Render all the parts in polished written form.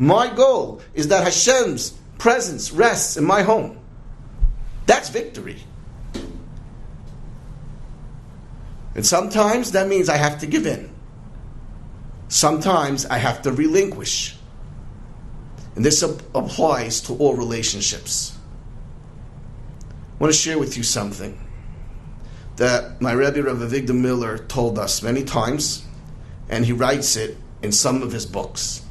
My goal is that Hashem's presence rests in my home. That's victory. And sometimes that means I have to give in. Sometimes I have to relinquish. And this applies to all relationships. I want to share with you something that my Rebbe, Rav Avigdor Miller, told us many times, and he writes it in some of his books.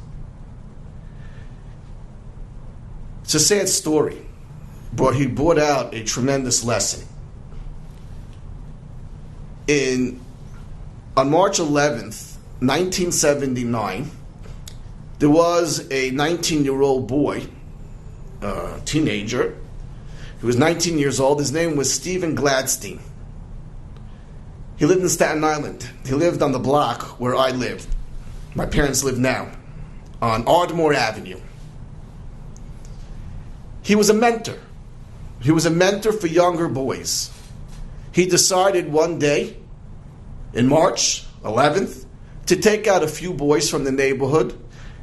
It's a sad story, but he brought out a tremendous lesson. On March 11th, 1979, there was a 19-year-old boy, a teenager. He was 19 years old. His name was Stephen Gladstein. He lived in Staten Island. He lived on the block where I lived. My parents live now, on Ardmore Avenue. He was a mentor. He was a mentor for younger boys. He decided one day, in March 11th, to take out a few boys from the neighborhood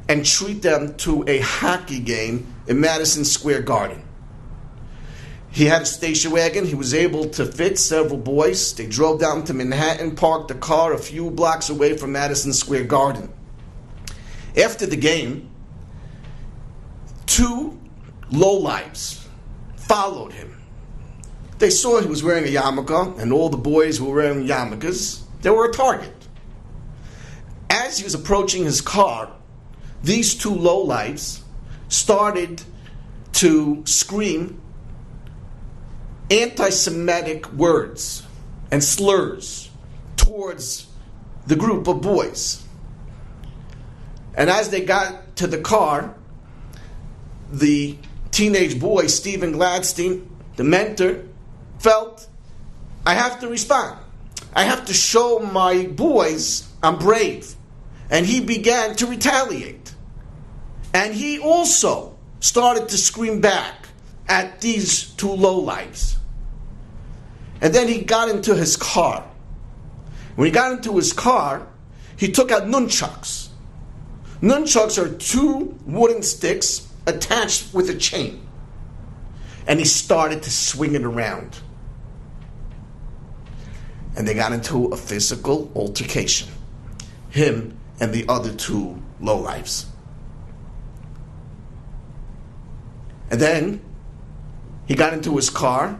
and treat them to a hockey game in Madison Square Garden. He had a station wagon. He was able to fit several boys. They drove down to Manhattan, parked the car a few blocks away from Madison Square Garden. After the game, two lowlifes followed him. They saw he was wearing a yarmulke, and all the boys were wearing yarmulkes. They were a target. As he was approaching his car, these two lowlifes started to scream anti-Semitic words and slurs towards the group of boys. And as they got to the car, the teenage boy, Stephen Gladstein, the mentor, felt, I have to respond. I have to show my boys I'm brave. And he began to retaliate. And he also started to scream back at these two lowlifes. And then he got into his car. When he got into his car, he took out nunchucks. Nunchucks are two wooden sticks attached with a chain. And he started to swing it around. And they got into a physical altercation. Him and the other two lowlifes. And then he got into his car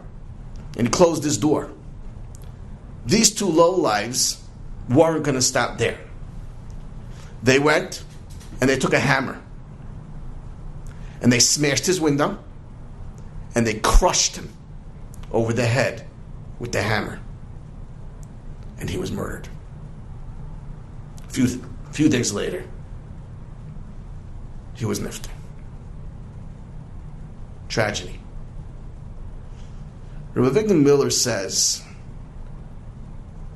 and he closed his door. These two lowlifes weren't going to stop there. They went and they took a hammer and they smashed his window and they crushed him over the head with the hammer. And he was murdered. A few days later, he was nifter. Tragedy. Rav Avigdor Miller says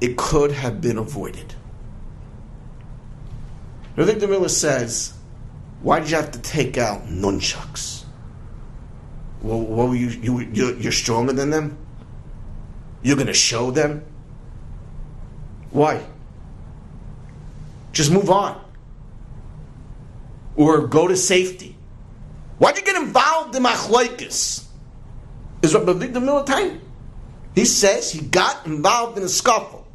it could have been avoided. Rav Avigdor Miller says, why did you have to take out nunchucks? Well, what were you're stronger than them? You're going to show them? Why? Just move on. Or go to safety. Why'd you get involved in machlokes? Is Rav Avigdor Miller time? He says he got involved in a scuffle.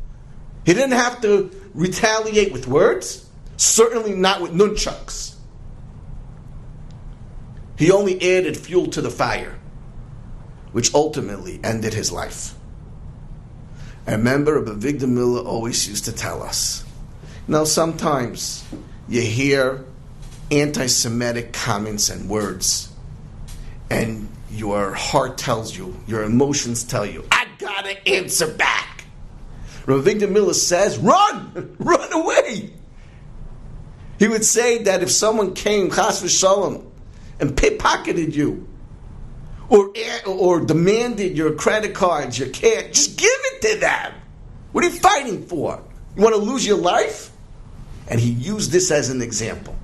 He didn't have to retaliate with words, certainly not with nunchucks. He only added fuel to the fire, which ultimately ended his life. I remember Rav Avigdor Miller always used to tell us, sometimes you hear anti-Semitic comments and words, and your heart tells you, your emotions tell you, I gotta answer back. Rav Avigdor Miller says, run away. He would say that if someone came, chas v'shalom, and pickpocketed you, or demanded your credit cards, your cash, just give it to them. What are you fighting for? You want to lose your life? And he used this as an example.